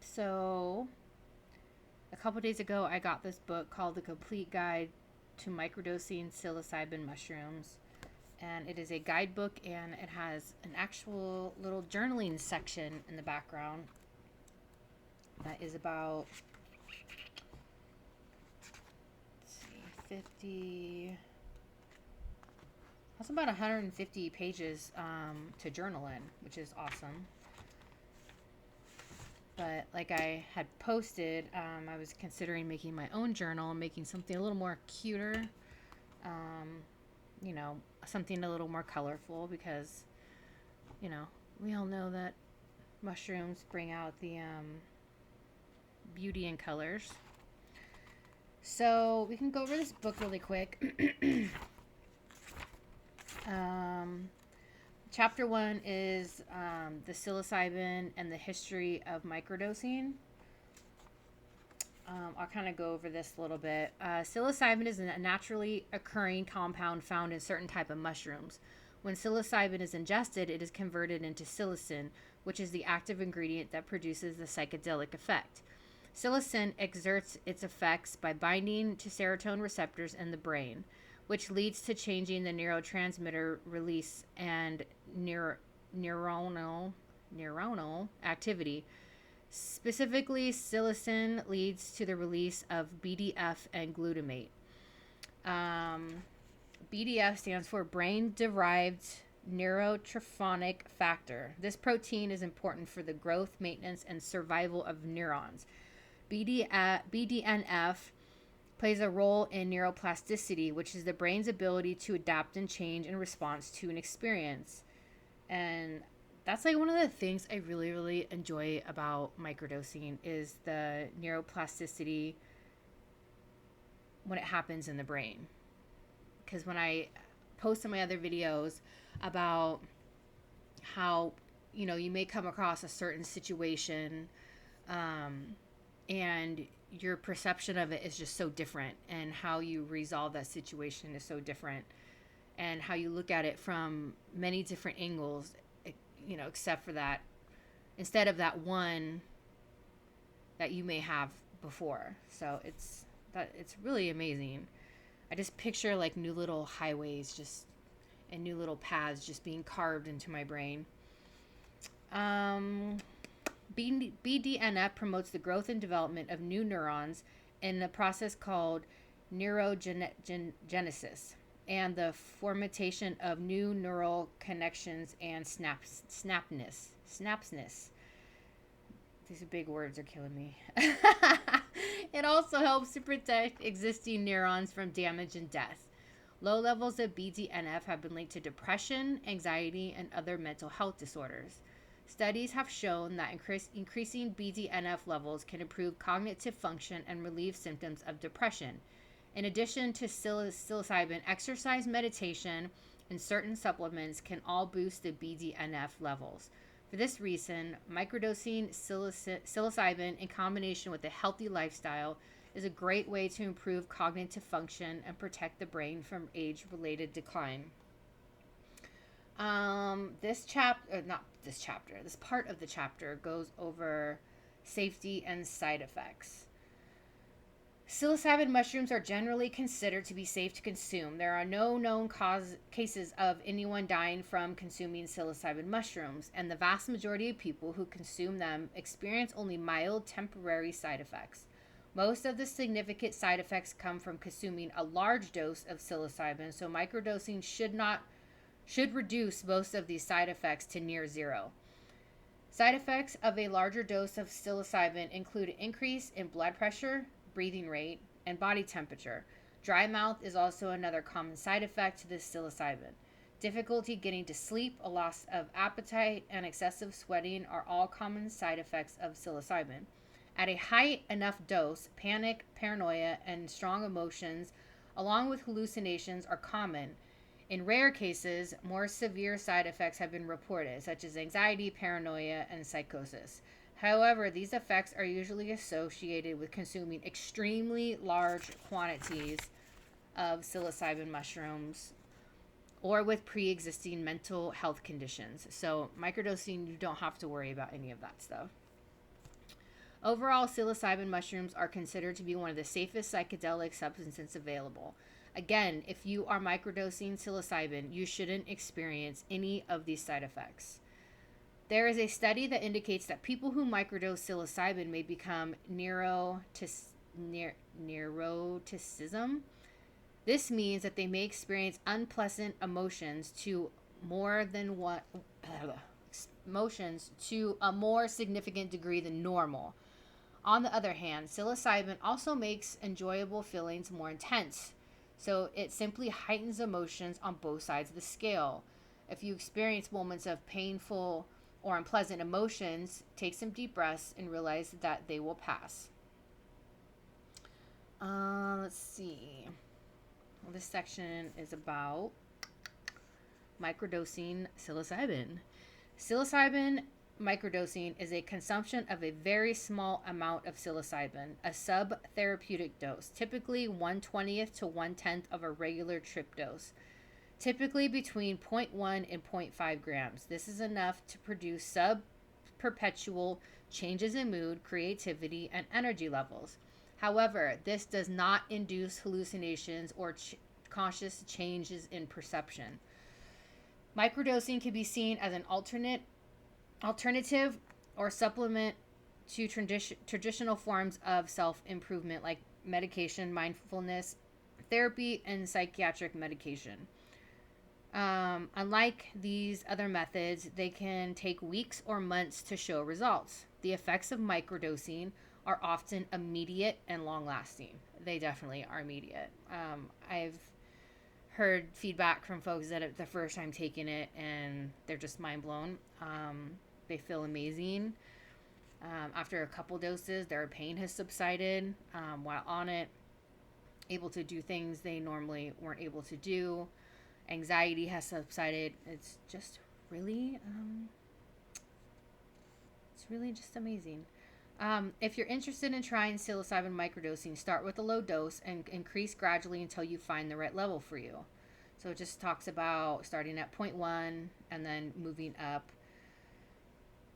So a couple days ago, I got this book called The Complete Guide to Microdosing Psilocybin Mushrooms. And it is a guidebook, and it has an actual little journaling section in the background that is about, let's see, 50, that's about 150 pages to journal in, which is awesome. But like I had posted, I was considering making my own journal, making something a little more cuter, um, something a little more colorful because, we all know that mushrooms bring out the beauty in colors. So we can go over this book really quick. um, Chapter 1 is the psilocybin and the history of microdosing. I'll kind of go over this a little bit. Psilocybin is a naturally occurring compound found in certain type of mushrooms. When psilocybin is ingested, it is converted into psilocin, which is the active ingredient that produces the psychedelic effect. Psilocin exerts its effects by binding to serotonin receptors in the brain, which leads to changing the neurotransmitter release and neuronal activity. Specifically, psilocin leads to the release of BDF and glutamate. BDF stands for brain-derived neurotrophic factor. This protein is important for the growth, maintenance, and survival of neurons. BDNF plays a role in neuroplasticity, which is the brain's ability to adapt and change in response to an experience. And that's like one of the things I really, really enjoy about microdosing is the neuroplasticity when it happens in the brain. Because when I post in my other videos about how, you may come across a certain situation, and your perception of it is just so different, and how you resolve that situation is so different, and how you look at it from many different angles, except for that, instead of that one that you may have before. So it's really amazing. I just picture like new little highways and new little paths just being carved into my brain. BDNF promotes the growth and development of new neurons in a process called neurogenesis and the formation of new neural connections and snapness. These big words are killing me. It also helps to protect existing neurons from damage and death. Low levels of BDNF have been linked to depression, anxiety, and other mental health disorders. Studies have shown that increasing BDNF levels can improve cognitive function and relieve symptoms of depression. In addition to psilocybin, exercise, meditation, and certain supplements can all boost the BDNF levels. For this reason, microdosing psilocybin in combination with a healthy lifestyle is a great way to improve cognitive function and protect the brain from age-related decline. This part of the chapter goes over safety and side effects. Psilocybin mushrooms are generally considered to be safe to consume. There are no known cases of anyone dying from consuming psilocybin mushrooms, and the vast majority of people who consume them experience only mild temporary side effects. Most of the significant side effects come from consuming a large dose of psilocybin, so microdosing should reduce most of these side effects to near zero. Side effects of a larger dose of psilocybin include an increase in blood pressure, breathing rate, and body temperature. Dry mouth is also another common side effect to this psilocybin. Difficulty getting to sleep, a loss of appetite, and excessive sweating are all common side effects of psilocybin. At a high enough dose, panic, paranoia, and strong emotions, along with hallucinations, are common. In rare cases, more severe side effects have been reported, such as anxiety, paranoia, and psychosis. However, these effects are usually associated with consuming extremely large quantities of psilocybin mushrooms or with pre-existing mental health conditions. So microdosing, you don't have to worry about any of that stuff. Overall, psilocybin mushrooms are considered to be one of the safest psychedelic substances available. Again, if you are microdosing psilocybin, you shouldn't experience any of these side effects. There is a study that indicates that people who microdose psilocybin may become neuroticism. This means that they may experience unpleasant emotions to more than one emotions to a more significant degree than normal. On the other hand, psilocybin also makes enjoyable feelings more intense. So it simply heightens emotions on both sides of the scale. If you experience moments of painful or unpleasant emotions, take some deep breaths and realize that they will pass. Let's see. Well, this section is about microdosing psilocybin. Psilocybin microdosing is a consumption of a very small amount of psilocybin, a sub-therapeutic dose, typically 1/20th to 1/10th of a regular trip dose, typically between 0.1 and 0.5 grams. This is enough to produce sub-perpetual changes in mood, creativity, and energy levels. However, this does not induce hallucinations or conscious changes in perception. Microdosing can be seen as an alternative or supplement to traditional forms of self-improvement like medication, mindfulness therapy, and psychiatric medication. Unlike these other methods, they can take weeks or months to show results. The effects of microdosing are often immediate and long-lasting. They definitely are immediate. I've heard feedback from folks that the first time taking it and they're just mind blown. They feel amazing. After a couple doses, their pain has subsided while on it, able to do things they normally weren't able to do. Anxiety has subsided. It's just really, it's really just amazing. If you're interested in trying psilocybin microdosing, start with a low dose and increase gradually until you find the right level for you. So it just talks about starting at 0.1 and then moving up.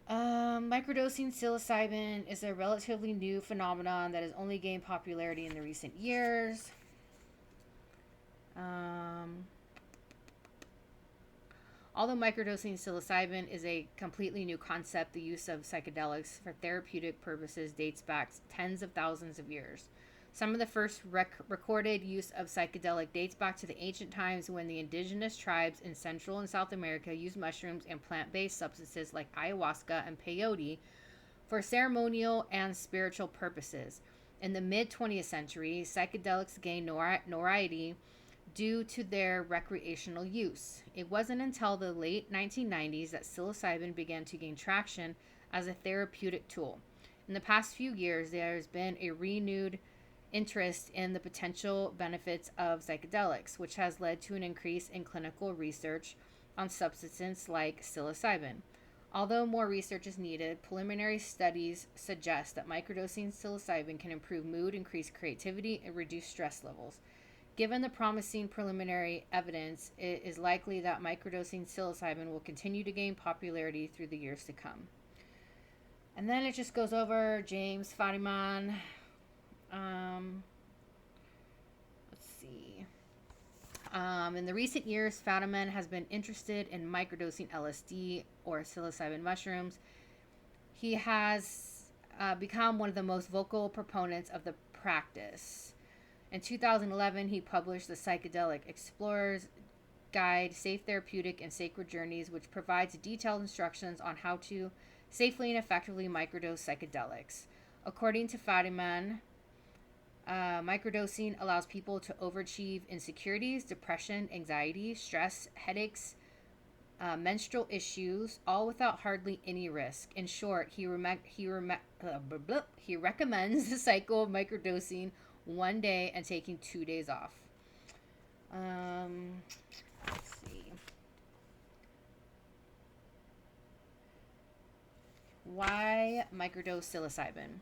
Microdosing psilocybin is a relatively new phenomenon that has only gained popularity in the recent years. Although microdosing psilocybin is a completely new concept, the use of psychedelics for therapeutic purposes dates back tens of thousands of years. Some of the first recorded use of psychedelic dates back to the ancient times when the indigenous tribes in Central and South America used mushrooms and plant-based substances like ayahuasca and peyote for ceremonial and spiritual purposes. In the mid-20th century, psychedelics gained notoriety due to their recreational use. It wasn't until the late 1990s that psilocybin began to gain traction as a therapeutic tool. In the past few years, there has been a renewed interest in the potential benefits of psychedelics, which has led to an increase in clinical research on substances like psilocybin. Although more research is needed, preliminary studies suggest that microdosing psilocybin can improve mood, increase creativity, and reduce stress levels. Given the promising preliminary evidence, it is likely that microdosing psilocybin will continue to gain popularity through the years to come. And then it just goes over James Fadiman. Let's see. In the recent years, Fadiman has been interested in microdosing LSD or psilocybin mushrooms. He has become one of the most vocal proponents of the practice. In 2011, he published the Psychedelic Explorer's Guide, Safe Therapeutic and Sacred Journeys, which provides detailed instructions on how to safely and effectively microdose psychedelics. According to Fadiman, microdosing allows people to overachieve insecurities, depression, anxiety, stress, headaches, menstrual issues, all without hardly any risk. In short, he recommends the cycle of microdosing 1 day and taking 2 days off. Let's see. Why microdose psilocybin?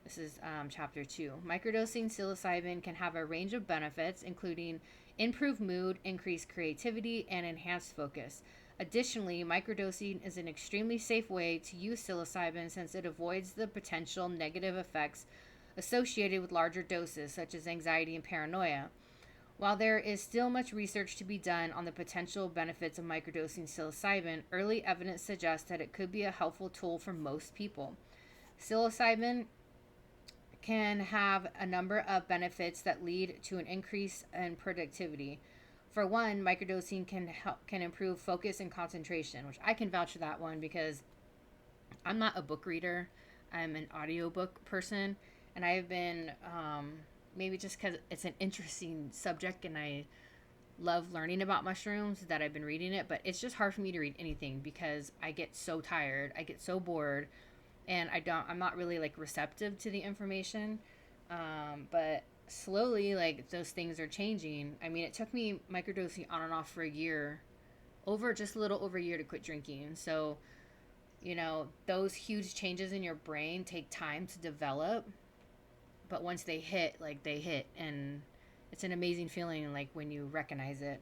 This is chapter 2. Microdosing psilocybin can have a range of benefits, including improved mood, increased creativity, and enhanced focus. Additionally, microdosing is an extremely safe way to use psilocybin since it avoids the potential negative effects associated with larger doses, such as anxiety and paranoia. While there is still much research to be done on the potential benefits of microdosing psilocybin, early evidence suggests that it could be a helpful tool for most people. Psilocybin can have a number of benefits that lead to an increase in productivity. For one, microdosing can improve focus and concentration, which I can vouch for that one because I'm not a book reader. I'm an audiobook person, and I've been maybe just because it's an interesting subject and I love learning about mushrooms that I've been reading it, but it's just hard for me to read anything because I get so tired, I get so bored, and I'm not really like receptive to the information. But slowly, like, those things are changing. I mean, it took me microdosing on and off for a year, just a little over a year, to quit drinking. So, those huge changes in your brain take time to develop, but once they hit, like, they hit, and it's an amazing feeling, like, when you recognize it.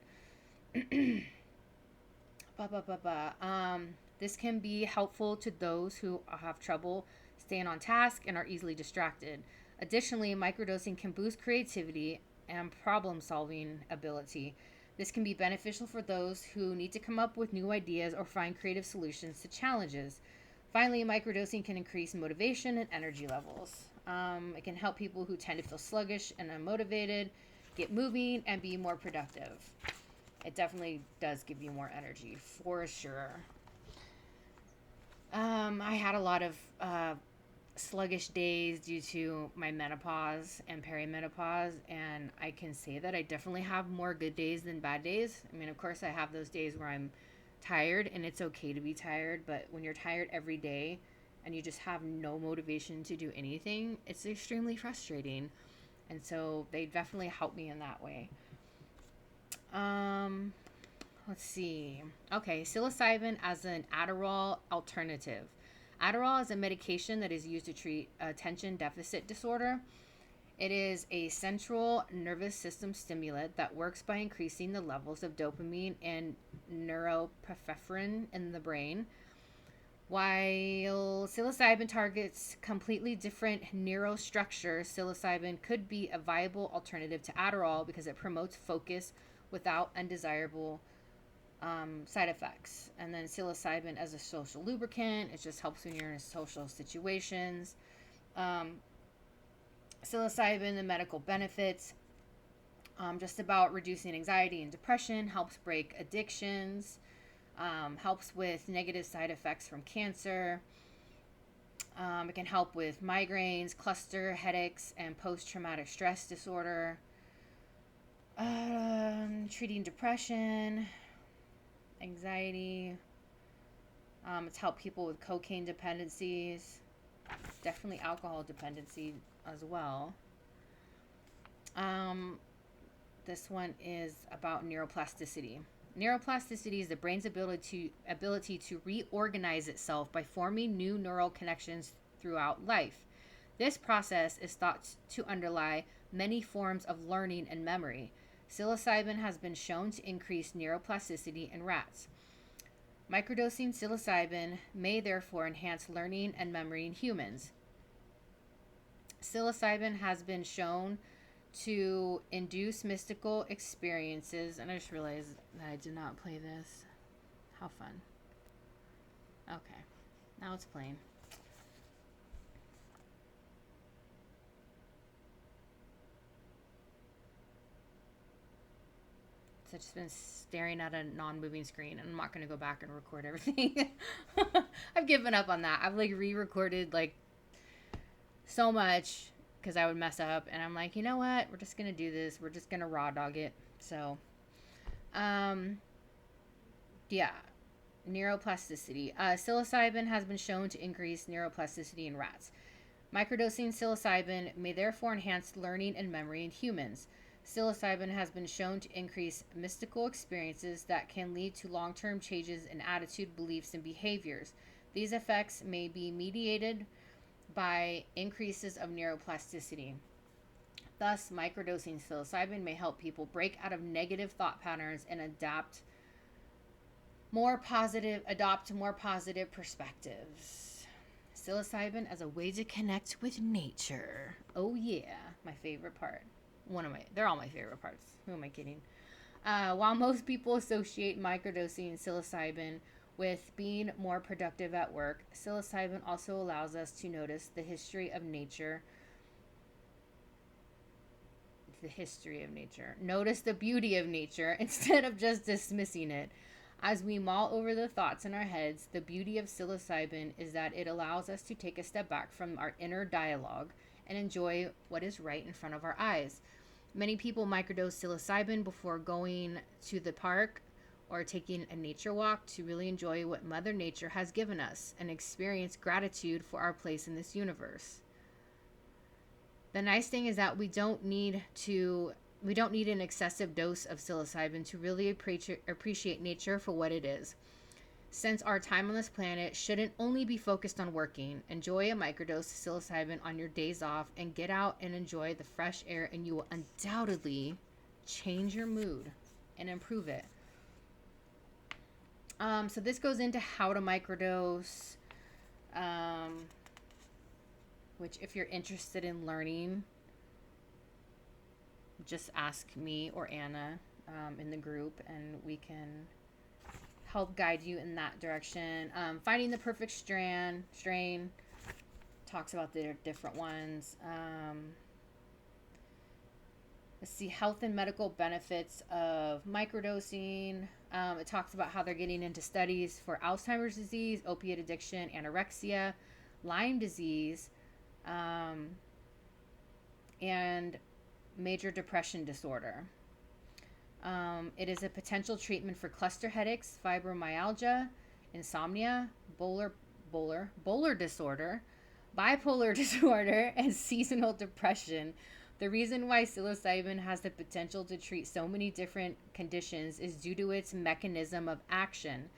Ba, ba, ba, ba. This can be helpful to those who have trouble staying on task and are easily distracted. Additionally, microdosing can boost creativity and problem solving ability. This can be beneficial for those who need to come up with new ideas or find creative solutions to challenges. Finally, microdosing can increase motivation and energy levels. It can help people who tend to feel sluggish and unmotivated get moving and be more productive. It definitely does give you more energy, for sure. I had a lot of sluggish days due to my menopause and perimenopause, and I can say that I definitely have more good days than bad days. I mean, of course, I have those days where I'm tired, and it's okay to be tired, but when you're tired every day and you just have no motivation to do anything, it's extremely frustrating. And so they definitely help me in that way. Let's see. Okay, psilocybin as an Adderall alternative. Adderall is a medication that is used to treat attention deficit disorder. It is a central nervous system stimulant that works by increasing the levels of dopamine and neuropephrine in the brain. While psilocybin targets completely different neurostructures, psilocybin could be a viable alternative to Adderall because it promotes focus without undesirable side effects. And then psilocybin as a social lubricant, it just helps when you're in social situations. Psilocybin, the medical benefits, just about reducing anxiety and depression, helps break addictions, helps with negative side effects from cancer. It can help with migraines, cluster headaches, and post-traumatic stress disorder. Treating depression, anxiety. It's helped people with cocaine dependencies, definitely alcohol dependency as well. This one is about neuroplasticity. Neuroplasticity is the brain's ability to reorganize itself by forming new neural connections throughout life. This process is thought to underlie many forms of learning and memory. Psilocybin has been shown to increase neuroplasticity in rats. Microdosing psilocybin may therefore enhance learning and memory in humans. Psilocybin has been shown to induce mystical experiences, and I just realized that I did not play this. How fun. Okay, now it's playing. So I've just been staring at a non-moving screen, and I'm not going to go back and record everything. I've given up on that. I've like re-recorded like so much because I would mess up, and I'm like, you know what? We're just going to do this. We're just going to raw dog it. So, yeah. Neuroplasticity. Psilocybin has been shown to increase neuroplasticity in rats. Microdosing psilocybin may therefore enhance learning and memory in humans. Psilocybin has been shown to increase mystical experiences that can lead to long-term changes in attitude, beliefs, and behaviors. These effects may be mediated by increases of neuroplasticity. Thus, microdosing psilocybin may help people break out of negative thought patterns and adapt adopt more positive perspectives. Psilocybin as a way to connect with nature. Oh yeah, my favorite part. They're all my favorite parts. Who am I kidding? While most people associate microdosing psilocybin with being more productive at work, psilocybin also allows us to notice the history of nature. Notice the beauty of nature instead of just dismissing it. As we mull over the thoughts in our heads, the beauty of psilocybin is that it allows us to take a step back from our inner dialogue and enjoy what is right in front of our eyes. Many people microdose psilocybin before going to the park or taking a nature walk to really enjoy what Mother Nature has given us and experience gratitude for our place in this universe. The nice thing is that we don't need an excessive dose of psilocybin to really appreciate nature for what it is. Since our time on this planet shouldn't only be focused on working, enjoy a microdose of psilocybin on your days off and get out and enjoy the fresh air, and you will undoubtedly change your mood and improve it. So this goes into how to microdose, which if you're interested in learning, just ask me or Anna in the group, and we can help guide you in that direction. Finding the perfect strain talks about the different ones. Let's see, health and medical benefits of microdosing. It talks about how they're getting into studies for Alzheimer's disease, opiate addiction, anorexia, Lyme disease, and major depression disorder. It is a potential treatment for cluster headaches, fibromyalgia, insomnia, bipolar disorder, and seasonal depression. The reason why psilocybin has the potential to treat so many different conditions is due to its mechanism of action.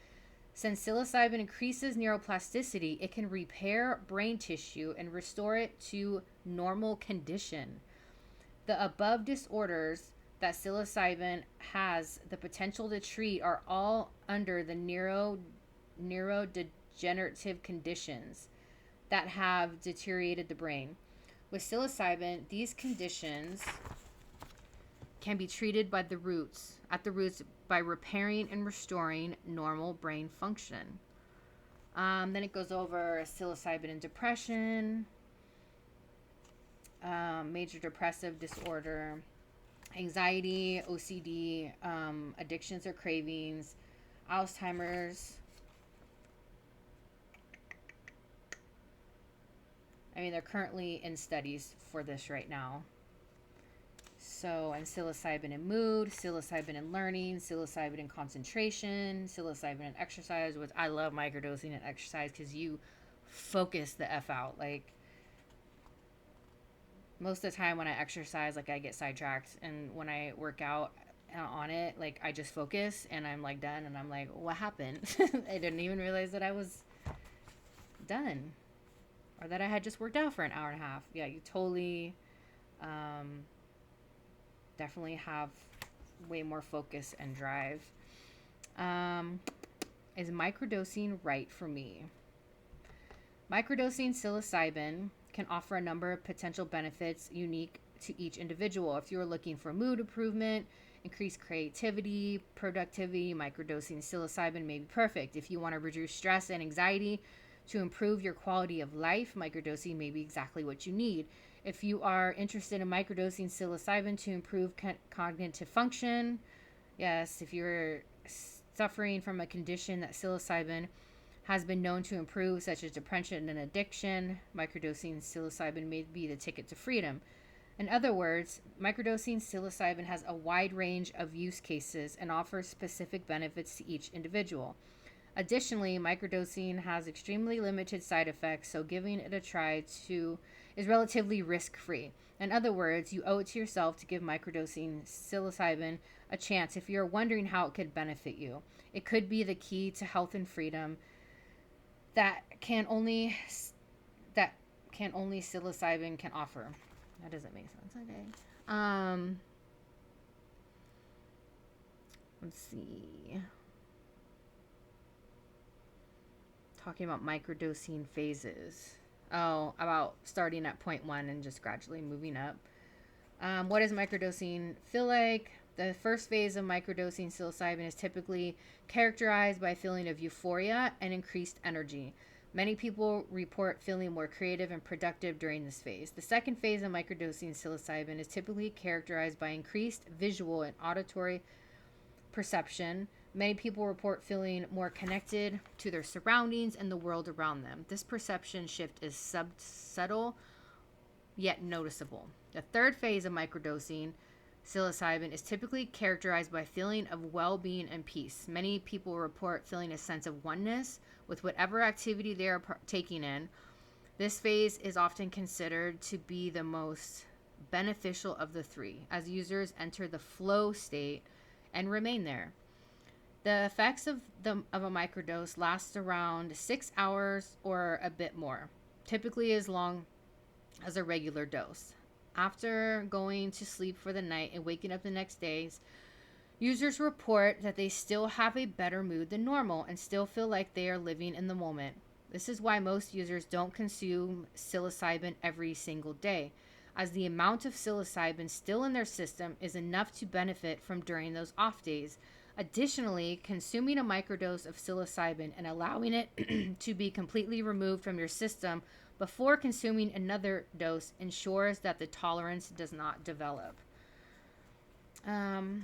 Since psilocybin increases neuroplasticity, it can repair brain tissue and restore it to normal condition. The above disorders that psilocybin has the potential to treat are all under the neurodegenerative conditions that have deteriorated the brain. With psilocybin, these conditions can be treated at the roots by repairing and restoring normal brain function. Then it goes over psilocybin and depression, major depressive disorder, anxiety, OCD, addictions or cravings, Alzheimer's. I mean, they're currently in studies for this right now. So, and psilocybin in mood, psilocybin in learning, psilocybin in concentration, psilocybin in exercise, which I love microdosing and exercise because you focus the F out. Like, most of the time when I exercise, like, I get sidetracked, and when I work out on it, like, I just focus and I'm like done, and I'm like, what happened? I didn't even realize that I was done, or that I had just worked out for an hour and a half. Yeah, you totally definitely have way more focus and drive. Is microdosing right for me? Microdosing psilocybin can offer a number of potential benefits unique to each individual. If you're looking for mood improvement, increased creativity, productivity, microdosing psilocybin may be perfect. If you want to reduce stress and anxiety to improve your quality of life, microdosing may be exactly what you need. If you are interested in microdosing psilocybin to improve cognitive function, yes, if you're suffering from a condition that psilocybin has been known to improve, such as depression and addiction, microdosing psilocybin may be the ticket to freedom. In other words, microdosing psilocybin has a wide range of use cases and offers specific benefits to each individual. Additionally, microdosing has extremely limited side effects, so giving it a try is relatively risk-free. In other words, you owe it to yourself to give microdosing psilocybin a chance if you're wondering how it could benefit you. It could be the key to health and freedom that can only psilocybin can offer. That doesn't make sense. Okay. Let's see. talking about microdosing phases. Oh, about starting at point one and just gradually moving up. What does microdosing feel like? The first phase of microdosing psilocybin is typically characterized by a feeling of euphoria and increased energy. Many people report feeling more creative and productive during this phase. The second phase of microdosing psilocybin is typically characterized by increased visual and auditory perception. Many people report feeling more connected to their surroundings and the world around them. This perception shift is subtle yet noticeable. The third phase of microdosing psilocybin is typically characterized by a feeling of well-being and peace. Many people report feeling a sense of oneness with whatever activity they are taking in. This phase is often considered to be the most beneficial of the three, as users enter the flow state and remain there. The effects of a microdose last around 6 hours or a bit more, typically as long as a regular dose. After going to sleep for the night and waking up the next day, users report that they still have a better mood than normal and still feel like they are living in the moment. This is why most users don't consume psilocybin every single day, as the amount of psilocybin still in their system is enough to benefit from during those off days. Additionally, consuming a microdose of psilocybin and allowing it to be completely removed from your system before consuming another dose ensures that the tolerance does not develop. Let's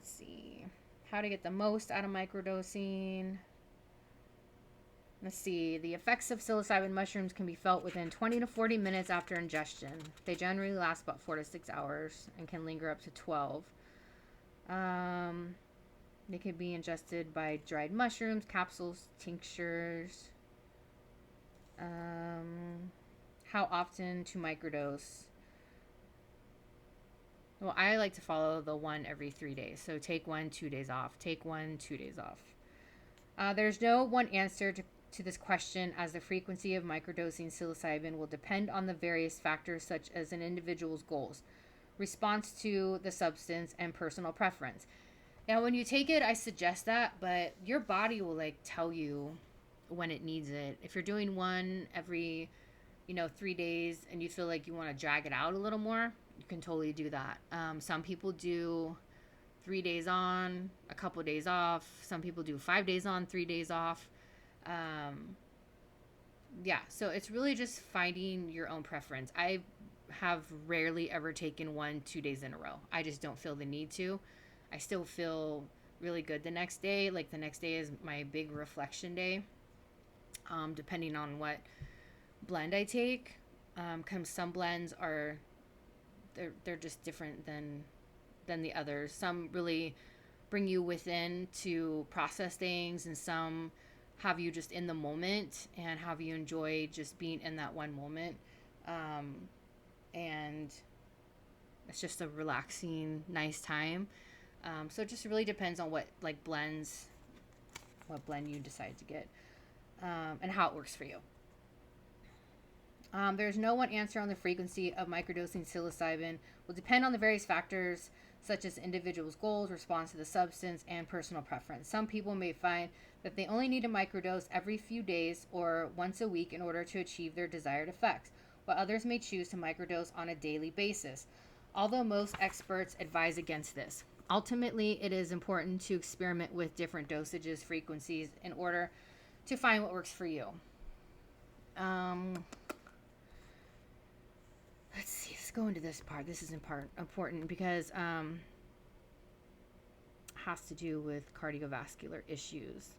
see. How to get the most out of microdosing. Let's see. The effects of psilocybin mushrooms can be felt within 20 to 40 minutes after ingestion. They generally last about 4 to 6 hours and can linger up to 12. They can be ingested by dried mushrooms, capsules, tinctures. How often to microdose? Well, I like to follow the 1 every 3 days. So take 1, 2 days off. Take 1, 2 days off. There's no one answer to this question, as the frequency of microdosing psilocybin will depend on the various factors such as an individual's goals, response to the substance, and personal preference. Now, when you take it, I suggest that, but your body will tell you when it needs it. If you're doing 1 every, 3 days and you feel like you want to drag it out a little more, you can totally do that. Some people do 3 days on, a couple of days off. Some people do 5 days on, 3 days off. So it's really just finding your own preference. I have rarely ever taken 1 2 days in a row. I just don't feel the need to. I still feel really good the next day. The next day is my big reflection day. Depending on what blend I take. Some blends are, they're just different than the others. Some really bring you within to process things, and some have you just in the moment and have you enjoy just being in that one moment. And it's just a relaxing, nice time. So it just really depends on what blend you decide to get, and how it works for you. There's no one answer on the frequency of microdosing psilocybin. Will depend on the various factors such as individual's goals, response to the substance, and personal preference. Some people may find that they only need a microdose every few days or once a week in order to achieve their desired effects, while others may choose to microdose on a daily basis, although most experts advise against this. Ultimately, it is important to experiment with different dosages, frequencies, in order to find what works for you. Let's see, let's go into this part. This is important because it has to do with cardiovascular issues.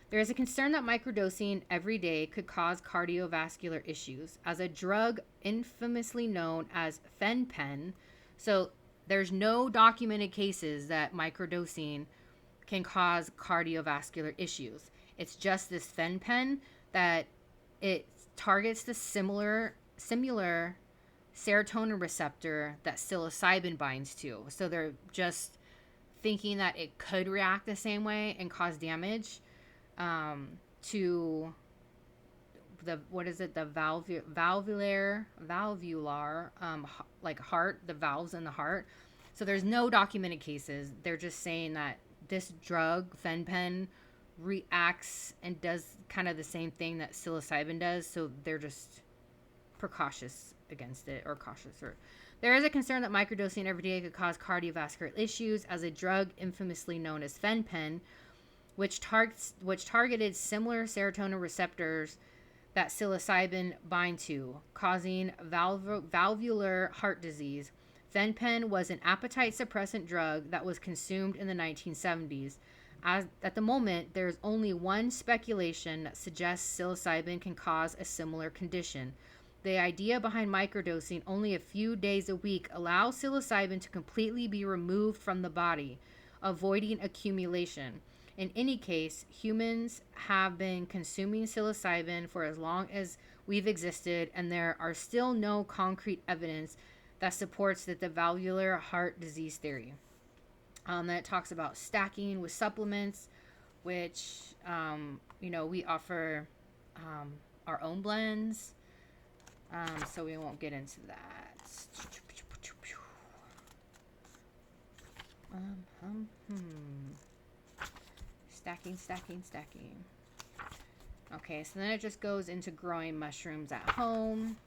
There is a concern that microdosing every day could cause cardiovascular issues, as a drug infamously known as fen-pen. So there's no documented cases that microdosing can cause cardiovascular issues. It's just this fen-pen that it targets the similar serotonin receptor that psilocybin binds to. So they're just thinking that it could react the same way and cause damage to the valvular heart, the valves in the heart. So there's no documented cases. They're just saying that this drug fen-pen reacts and does kind of the same thing that psilocybin does. So they're just precautious against it, or cautious. Or there is a concern that microdosing every day could cause cardiovascular issues, as a drug infamously known as fen-pen, which targeted similar serotonin receptors that psilocybin bind to, causing valvular heart disease. Fen-pen was an appetite suppressant drug that was consumed in the 1970s. At the moment, there's only one speculation that suggests psilocybin can cause a similar condition. The idea behind microdosing only a few days a week allows psilocybin to completely be removed from the body, avoiding accumulation. In any case, humans have been consuming psilocybin for as long as we've existed, and there are still no concrete evidence that supports the valvular heart disease theory. Then it talks about stacking with supplements, which, we offer our own blends, so we won't get into that. Stacking. Okay, so then it just goes into growing mushrooms at home.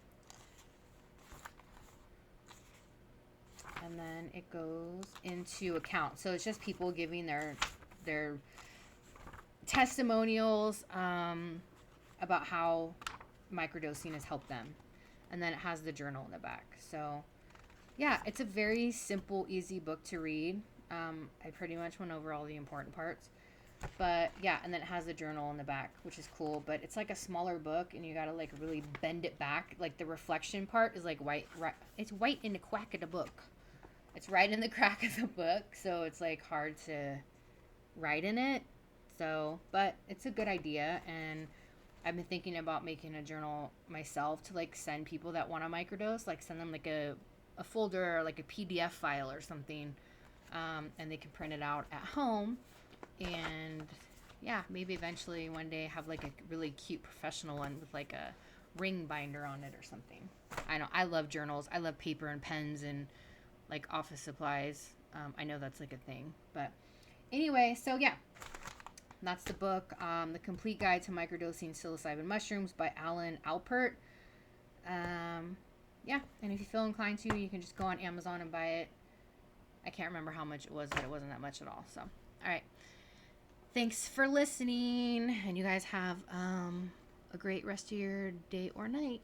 And then it goes into accounts. So it's just people giving their testimonials about how microdosing has helped them. And then it has the journal in the back. So yeah, it's a very simple, easy book to read. I pretty much went over all the important parts. But yeah, and then it has the journal in the back, which is cool. But it's like a smaller book, and you gotta like really bend it back. Like the reflection part is like white. It's white in the crack of the book. It's right in the crack of the book, so it's like hard to write in it. So, but it's a good idea, and I've been thinking about making a journal myself to like send people that want to microdose, like send them like a folder or like a PDF file or something, and they can print it out at home. And yeah, maybe eventually one day have like a really cute professional one with like a ring binder on it or something. I know, I love journals. I love paper and pens and like office supplies. I know that's like a thing. But anyway, so yeah, that's the book, The Complete Guide to Microdosing Psilocybin Mushrooms by Alpert. Yeah, and if you feel inclined to, you can just go on Amazon and buy it. I can't remember how much it was, but it wasn't that much at all. So, all right. Thanks for listening, and you guys have a great rest of your day or night.